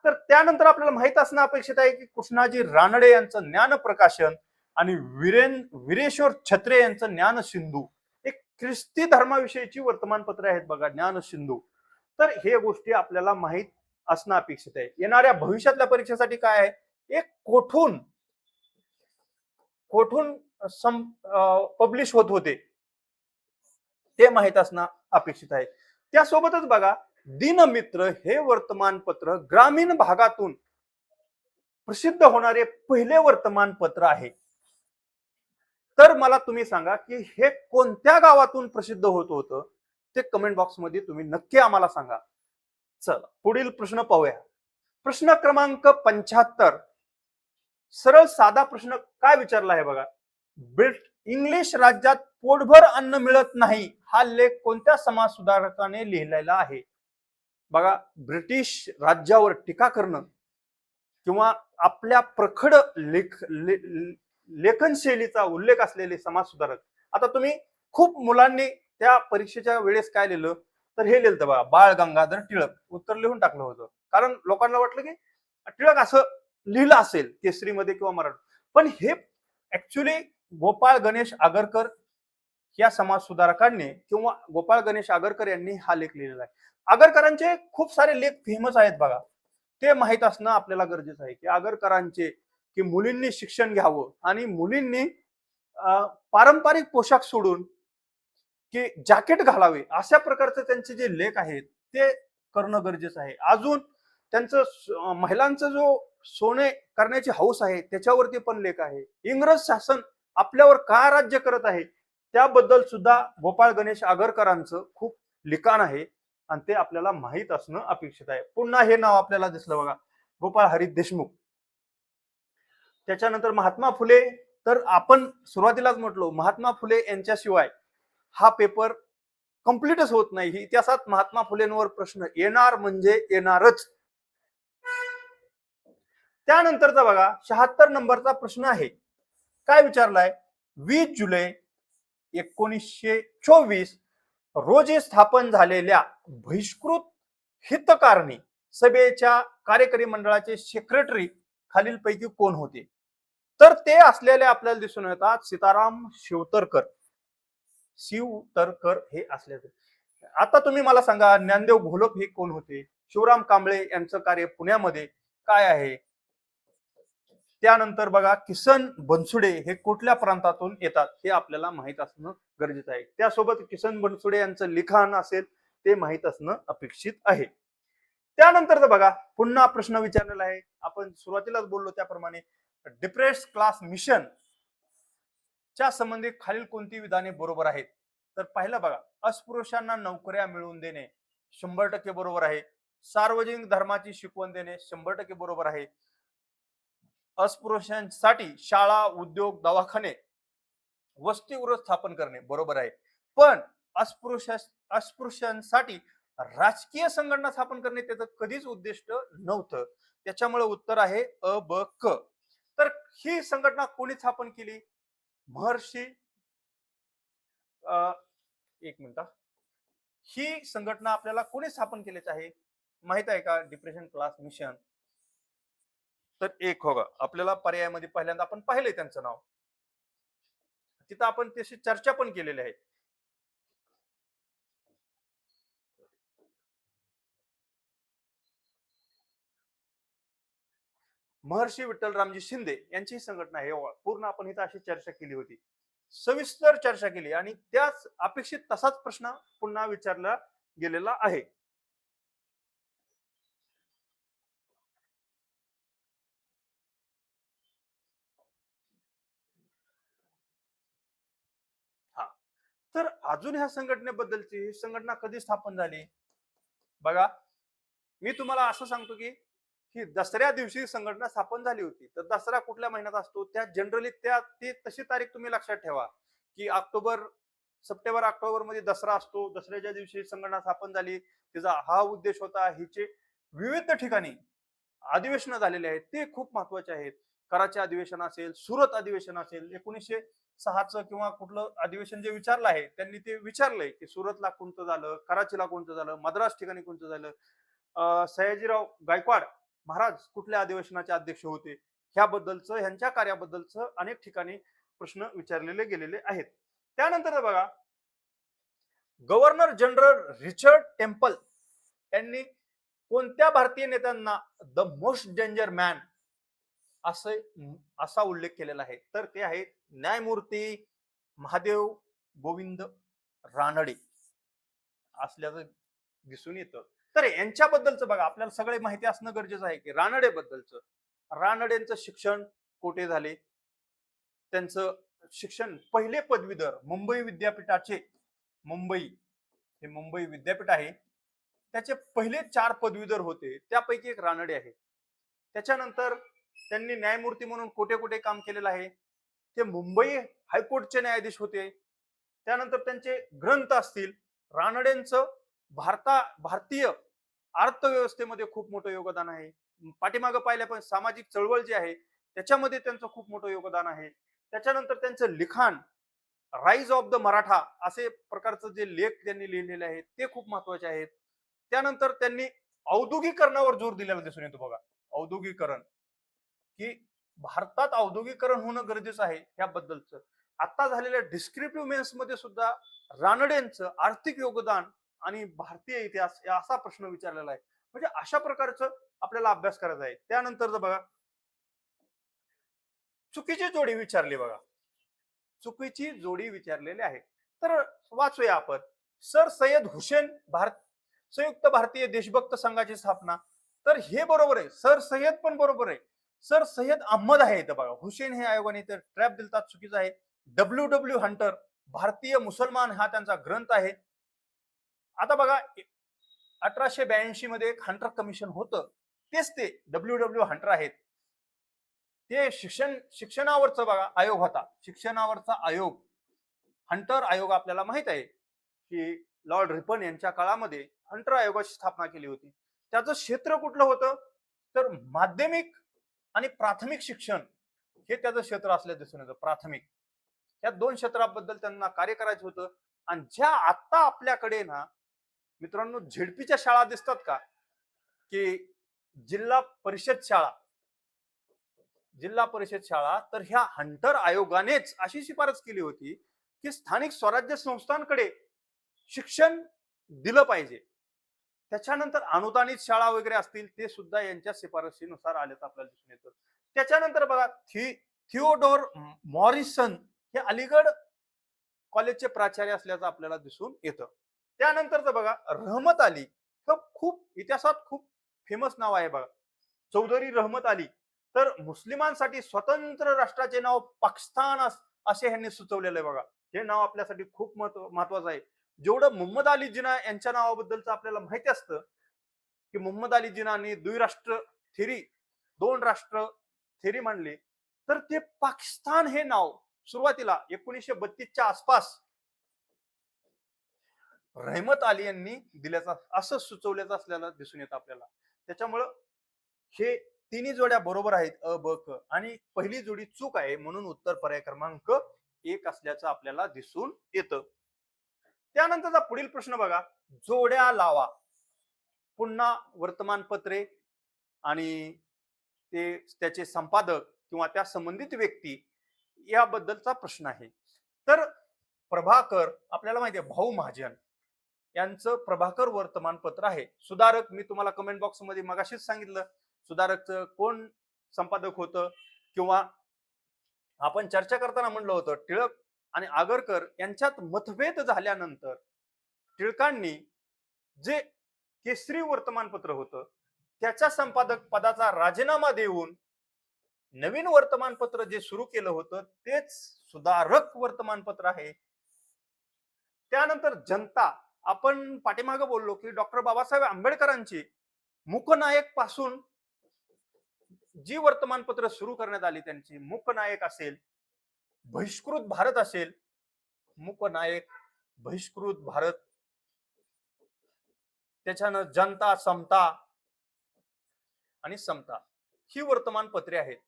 तर त्यानंतर आपल्याला माहित असणं अपेक्षित आहे की कृष्णाजी रानडे यांचं ज्ञान प्रकाशन आणि वीरेश्वर छत्रे यांचं ज्ञान सिंधू, एक ख्रिस्ती धर्माविषयीची वर्तमानपत्र आहेत बघा, ज्ञान सिंधू. तर हे गोष्टी आपल्याला माहित असणं अपेक्षित आहे. येणाऱ्या भविष्यातल्या परीक्षेसाठी काय आहे, एक कोठून पब्लिश होत होते ते माहित असणं अपेक्षित आहे. त्यासोबतच बघा, दिनमित्र हे वर्तमानपत्र ग्रामीण भागातून प्रसिद्ध होणारे पहिले वर्तमानपत्र आहे. तर मला तुम्ही सांगा की हे कोणत्या गावातून प्रसिद्ध होत होतं, ते कमेंट बॉक्स मध्ये तुम्ही नक्की आम्हाला सांगा. चला पुढील प्रश्न पाहूया. प्रश्न क्रमांक 75, सरळ साधा प्रश्न काय विचारला आहे बघा, इंग्लिश राज्यात पोटभर अन्न मिळत नाही हा लेख कोणत्या समाज सुधारकाने लिहिलेला आहे? बघा, ब्रिटिश राज्यावर टीका करणं किंवा आपल्या प्रखड लेखनशैलीचा उल्लेख असलेले समाज सुधारक. आता तुम्ही खूप मुलांनी त्या परीक्षेच्या वेळेस काय लिहिलं, तर हे लिहिलं बघा, बाळ गंगाधर टिळक. उत्तर लिहून टाकलं होतं, कारण लोकांना वाटलं की टिळक असं लिहिलं असेल केसरीमध्ये किंवा मराठी, पण हे ऍक्च्युली गोपाळ गणेश आगरकर या समाज सुधारकांनी किंवा गोपाळ गणेश आगरकर यांनी हा लेख लिहिलेला आहे. आगरकरांचे खूप सारे लेख फेमस आहेत बघा, ते माहीत असणं आपल्याला गरजेचं आहे की आगरकरांचे की मुलींनी शिक्षण घ्यावं आणि मुलींनी पारंपरिक पोशाख सोडून की जॅकेट घालावे अशा प्रकारचे त्यांचे जे लेख आहेत ते करणं गरजेचं आहे. अजून त्यांचं महिलांचं जो सोने करण्याची हौस आहे त्याच्यावरती पण लेख आहे. इंग्रज शासन आपल्यावर का राज्य करत आहे त्याबद्दल सुद्धा गोपाळ गणेश आगरकरांचं खूप लिखाण आहे आणि ते आपल्याला माहीत असणं अपेक्षित आहे. पुन्हा हे नाव आपल्याला दिसलं बघा, गोपाळ हरी देशमुख. त्याच्यानंतर महात्मा फुले, तर आपण सुरुवातीलाच म्हटलो महात्मा फुले यांच्याशिवाय हा पेपर कम्प्लीटच होत नाही. इतिहासात महात्मा फुलेंवर प्रश्न येणार म्हणजे येणारच. त्यानंतरचा बघा 76 नंबरचा प्रश्न आहे, काय विचारलाय, 20 जुलै 1924 रोजी स्थापन झालेल्या बहिष्कृत हितकारणी सभेच्या कार्यकारी मंडळाचे सेक्रेटरी खालीलपैकी कोण होते? तर ते असलेले आपल्याला दिसून येतात सीताराम शिवतरकर. शिवतरकर हे असल्याचे. आता तुम्ही मला सांगा ज्ञानदेव घोलप हे कोण होते? शिवराम कांबळे यांचं कार्य पुण्यामध्ये काय आहे? त्यानंतर बघा किसन बनसुडे हे कुठल्या प्रांतातून येतात हे आपल्याला माहित असणं गरजेचं आहे. त्यासोबत किसन बनसुडे यांचं लिखाण असेल ते माहित असणं अपेक्षित आहे. त्यानंतर बघा पुन्हा प्रश्न विचारलेला आहे, आपण सुरुवातीलाच बोललो त्याप्रमाणे डिप्रेस क्लास मिशन च्या संबंधित खालील कोणती विधाने बरोबर आहेत? तर पहिलं बघा, अस्पृश्यांना नोकऱ्या मिळवून देणे 100% बरोबर आहे. सार्वजनिक धर्माची शिकवण देणे 100% बरोबर आहे. अस्पृश्यांसाठी शाळा, उद्योग, दवाखाने, वसतिगृह स्थापन करणे बरोबर आहे. पण अस्पृश्यांसाठी राजकीय संघटना स्थापन करणे त्याचं कधीच उद्दिष्ट नव्हतं. त्याच्यामुळे उत्तर आहे अ ब क. तर ही संघटना कोणी स्थापन केली? महर्षी एक मिनिट, ही संघटना आपल्याला कोणी स्थापन केलीच आहे माहित आहे का? Depression class mission. तर एक होगा आपल्याला पर्यायामध्ये पहिल्यांदा आपण पाहिलंय त्यांचं नाव, तिथं आपण त्याची चर्चा पण केलेली आहे. महर्षी विठ्ठलरामजी शिंदे यांची संघटना आहे. पूर्ण आपण इथं अशी चर्चा केली होती, सविस्तर चर्चा केली आणि त्याच अपेक्षित तसाच प्रश्न पुन्हा विचारला गेलेला आहे. हा, तर अजून ह्या संघटनेबद्दलची, ही संघटना कधी स्थापन झाली बघा, मी तुम्हाला असं सांगतो की दसऱ्या दिवशी संघटना स्थापन झाली होती. तर दसरा कुठल्या महिन्यात असतो त्या जनरली त्या ती तशी तारीख तुम्ही लक्षात ठेवा की सप्टेंबर ऑक्टोबर मध्ये दसरा असतो. दसऱ्याच्या दिवशी संघटना स्थापन झाली. तिचा हा उद्देश होता. हिचे विविध ठिकाणी अधिवेशन झालेले आहेत ते खूप महत्वाचे आहेत. कराची अधिवेशन असेल, सुरत अधिवेशन असेल, 1906च किंवा कुठलं अधिवेशन जे विचारलं आहे त्यांनी ते विचारलंय की सुरतला कोणतं झालं, कराचीला कोणतं झालं, मद्रास ठिकाणी कोणतं झालं, सयाजीराव गायकवाड महाराज कुठल्या अधिवेशनाचे अध्यक्ष होते, ह्याबद्दलचं ह्यांच्या कार्याबद्दलचं अनेक ठिकाणी प्रश्न विचारलेले गेलेले आहेत. त्यानंतर बघा, गव्हर्नर जनरल रिचर्ड टेम्पल यांनी कोणत्या भारतीय नेत्यांना द मोस्ट डेंजर मॅन असे असा उल्लेख केलेला आहे? तर ते आहे न्यायमूर्ती महादेव गोविंद रानडे असल्याचं दिसून येतं. तर यांच्याबद्दलचं बघा आपल्याला सगळे माहिती असणं गरजेचं आहे की रानडे बद्दलचं. रानडेंचं शिक्षण कोठे झाले? त्यांचं शिक्षण पहिले पदवीधर मुंबई विद्यापीठाचे, मुंबई हे मुंबई विद्यापीठ आहे, त्याचे पहिले 4 पदवीधर होते त्यापैकी एक रानडे आहे. त्याच्यानंतर त्यांनी न्यायमूर्ती म्हणून कुठे कुठे काम केलेलं आहे? ते मुंबई हायकोर्टचे न्यायाधीश होते. त्यानंतर त्यांचे ग्रंथ असतील. रानडेंचं भारतीय अर्थव्यवस्थेमध्ये खूप मोठं योगदान आहे. पाठीमागं पाहिलं पण सामाजिक चळवळ जी आहे त्याच्यामध्ये त्यांचं खूप मोठं योगदान आहे. त्याच्यानंतर त्यांचं लिखाण राईज ऑफ द मराठा असे प्रकारचं जे लेख त्यांनी लिहिलेले आहेत ते खूप महत्वाचे आहेत. त्यानंतर त्यांनी औद्योगिकरणावर जोर दिलेला दिसून येतो बघा. औद्योगिकरण की भारतात औद्योगिकरण होणं गरजेचं आहे याबद्दलचं. आता झालेल्या डिस्क्रिप्टिव्ह मेन्स मध्ये सुद्धा रानडेंचं आर्थिक योगदान आणि भारतीय इतिहास या असा प्रश्न विचारलेला आहे. म्हणजे अशा प्रकारचं आपल्याला अभ्यास करायचा आहे. त्यानंतर बघा चुकीची जोडी विचारली बघा. चुकीची जोडी विचारलेली आहे. तर वाचूया आपण. सर सय्यद हुसेन भारत संयुक्त भारतीय देशभक्त संघाची स्थापना. तर हे बरोबर आहे. सर सय्यद पण बरोबर आहे. सर सय्यद अहमद आहे इथं बघा. हुसेन हे आयोगाने तर ट्रॅप दिलतात, चुकीचं आहे. डब्ल्यू हंटर भारतीय मुसलमान हा त्यांचा ग्रंथ आहे. आता बघा 1882 मध्ये एक हंटर कमिशन होतं, तेच ते डब्ल्यू हंटर आहेत. ते शिक्षणावरचा बघा आयोग होता. शिक्षणावरचा आयोग हंटर आयोग आपल्याला माहित आहे की लॉर्ड रिपन यांच्या काळामध्ये हंटर आयोगाची स्थापना केली होती. त्याचं क्षेत्र कुठलं होतं तर माध्यमिक आणि प्राथमिक शिक्षण हे त्याचं क्षेत्र असल्या दिसून येतं. प्राथमिक या दोन क्षेत्राबद्दल त्यांना कार्य करायचं होतं. आणि ज्या आता आपल्याकडे ना मित्रांनो झेडपीच्या शाळा दिसतात का की जिल्हा परिषद शाळा, जिल्हा परिषद शाळा, तर ह्या हंटर आयोगानेच अशी शिफारस केली होती की स्थानिक स्वराज्य संस्थांकडे शिक्षण दिलं पाहिजे. त्याच्यानंतर अनुदानित शाळा वगैरे असतील ते सुद्धा यांच्या शिफारशीनुसार आल्याचं आपल्याला दिसून येतं. त्याच्यानंतर बघा थिओडोर मॉरिसन हे अलीगड कॉलेजचे प्राचार्य असल्याचं आपल्याला दिसून येतं. त्यानंतर बघा रहमत अली, खूप इतिहासात खूप फेमस नाव आहे बघा, चौधरी रहमत अली. तर मुस्लिमांसाठी स्वतंत्र राष्ट्राचे नाव पाकिस्तान असे ह्यांनी सुचवलेलं आहे बघा. हे नाव आपल्यासाठी खूप महत्वाचं आहे. जेवढं मोहम्मद अली जिना यांच्या नावाबद्दलच आपल्याला माहिती असतं की मोहम्मद अली जिनाने द्विराष्ट्र थेरी, दोन राष्ट्र थेरी मांडली, तर ते पाकिस्तान हे नाव सुरुवातीला 1932च्या आसपास रहमत अली यांनी दिल्याचा असं सुचवल्याचं असल्याला दिसून येतं आपल्याला. त्याच्यामुळं हे तिन्ही जोड्या बरोबर आहेत, अ ब क, आणि पहिली जोडी चूक आहे म्हणून उत्तर पर्याय क्रमांक 1 असल्याचं आपल्याला दिसून येतं. त्यानंतरचा पुढील प्रश्न बघा, जोड्या लावा. पुन्हा वर्तमानपत्रे आणि ते त्याचे संपादक किंवा त्या संबंधित व्यक्ती याबद्दलचा प्रश्न आहे. तर प्रभाकर आपल्याला माहिती आहे भाऊ महाजन यांचं प्रभाकर वर्तमानपत्र आहे. सुधारक मी तुम्हाला कमेंट बॉक्स मध्ये मगाशीच सांगितलं सुधारकचं कोण संपादक होतं, किंवा आपण चर्चा करताना म्हणलं होतं टिळक आणि आगरकर यांच्यात मतभेद झाल्यानंतर टिळकांनी जे केसरी वर्तमानपत्र होतं त्याच्या संपादक पदाचा राजीनामा देऊन नवीन वर्तमानपत्र जे सुरू केलं होतं तेच सुधारक वर्तमानपत्र आहे. त्यानंतर जनता, आपण पाठीमागे बोललो की डॉक्टर बाबासाहेब आंबेडकरांची मूकनायक पासून जी वर्तमानपत्र सुरू करण्यात आली त्यांची मूकनायक असेल, बहिष्कृत भारत असेल, मूकनायक, बहिष्कृत भारत, त्याच्यानं जनता, समता आणि समता ही वर्तमानपत्रे आहेत.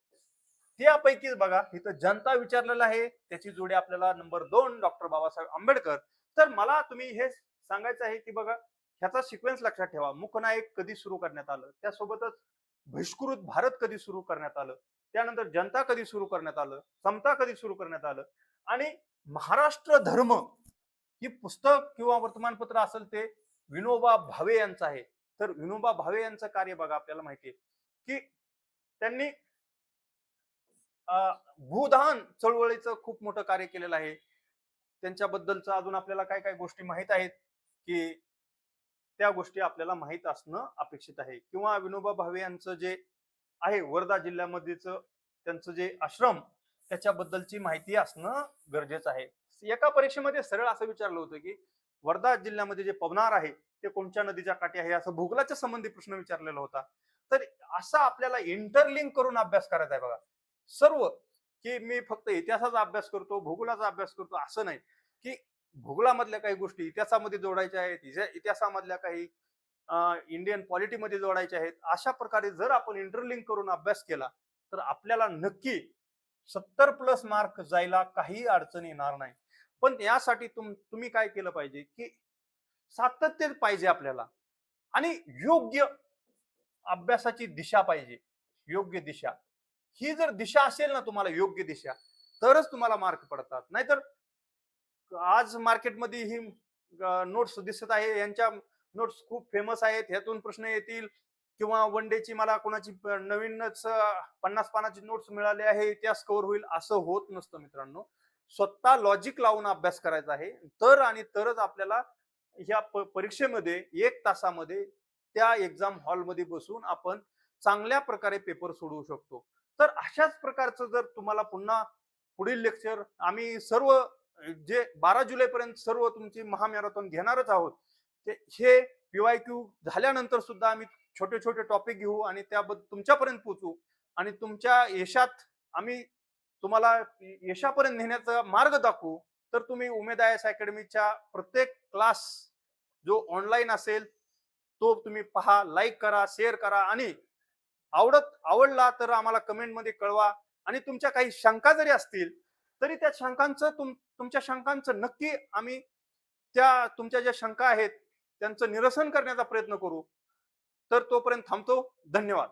त्यापैकी बघा इथं जनता विचारलेलं आहे, त्याची जोडी आपल्याला नंबर 2 डॉक्टर बाबासाहेब आंबेडकर. तर मला तुम्ही हे सांगायचं आहे की बघा ह्याचा सिक्वेन्स लक्षात ठेवा. मूकनायक कधी सुरू करण्यात आलं, त्यासोबतच बहिष्कृत भारत कधी सुरू करण्यात आलं, त्यानंतर जनता कधी सुरू करण्यात आलं, समता कधी सुरू करण्यात आलं, आणि महाराष्ट्र धर्म ही पुस्तक किंवा वर्तमानपत्र असेल ते विनोबा भावे यांचं आहे. तर विनोबा भावे यांचं कार्य बघा आपल्याला माहिती आहे की त्यांनी भूदान चळवळीचं खूप मोठं कार्य केलेलं आहे. त्यांच्याबद्दलचं अजून आपल्याला काय काय गोष्टी माहित आहेत की त्या गोष्टी आपल्याला माहित असणं अपेक्षित आहे. किंवा विनोबा भावे यांचं जे आहे वर्धा जिल्ह्यामध्येच त्यांचं जे आश्रम त्याच्याबद्दलची माहिती असणं गरजेचं आहे. एका परीक्षेमध्ये सरळ असं विचारलं होतं की वर्धा जिल्ह्यामध्ये जे पवनार आहे ते कोणत्या नदीच्या काठी आहे, असं भूगोलाच्या संबंधी प्रश्न विचारलेला होता. तर असा आपल्याला इंटरलिंक करून अभ्यास करायचा आहे बघा. सर्व की मी फक्त इतिहासाचा अभ्यास करतो, भूगोलाचा अभ्यास करतो असं नाही, की भूगोलामधल्या काही गोष्टी इतिहासामध्ये जोडायच्या आहेत, इतिहासामधल्या काही इंडियन पॉलिटीमध्ये जोडायच्या आहेत. अशा प्रकारे जर आपण इंटरलिंक करून अभ्यास केला तर आपल्याला नक्की 70+ मार्क जायला काही अडचण येणार नाही. पण यासाठी तुम्ही काय केलं पाहिजे की सातत्य पाहिजे आपल्याला, आणि योग्य अभ्यासाची दिशा पाहिजे, योग्य दिशा. ही जर दिशा असेल ना तुम्हाला योग्य दिशा, तरच तुम्हाला मार्क पडतात. नाहीतर आज मार्केटमध्ये ही नोट्स दिसत आहे, यांच्या नोट्स खूप फेमस आहेत, ह्यातून प्रश्न येतील किंवा वन डेची मला कोणाची नवीनच 50 पानाची नोट्स मिळाली आहे, इतिहास कव्हर होईल, असं होत नसतं मित्रांनो. स्वतः लॉजिक लावून अभ्यास करायचा आहे, तर आणि तरच आपल्याला ह्या परीक्षेमध्ये 1 तासामध्ये त्या एक्झाम हॉलमध्ये बसून आपण चांगल्या प्रकारे पेपर सोडवू शकतो. तर अशाच प्रकारचं जर तुम्हाला पुन्हा पुढील लेक्चर आम्ही सर्व जे 12 जुलैपर्यंत सर्व तुमची महामॅरेथॉन घेणारच आहोत. ते हे पीवायक्यू झाल्यानंतर सुद्धा आम्ही छोटे छोटे टॉपिक घेऊ आणि त्याबद्दल तुमच्यापर्यंत पोहोचू आणि तुमच्या यशात आम्ही तुम्हाला यशापर्यंत नेण्याचा मार्ग दाखवू. तर तुम्ही उमेद आयएस अकॅडमीच्या प्रत्येक क्लास जो ऑनलाईन असेल तो तुम्ही पहा, लाईक करा, शेअर करा आणि आवडला तर आम्हाला कमेंटमध्ये कळवा. आणि तुमच्या काही शंका जरी असतील तरी त्या शंकांचं तुमच्या शंकांचं नक्की आम्ही त्या तुमच्या ज्या शंका आहेत त्यांचं निरसन करण्याचा प्रयत्न करू. तर तोपर्यंत थांबतो. धन्यवाद.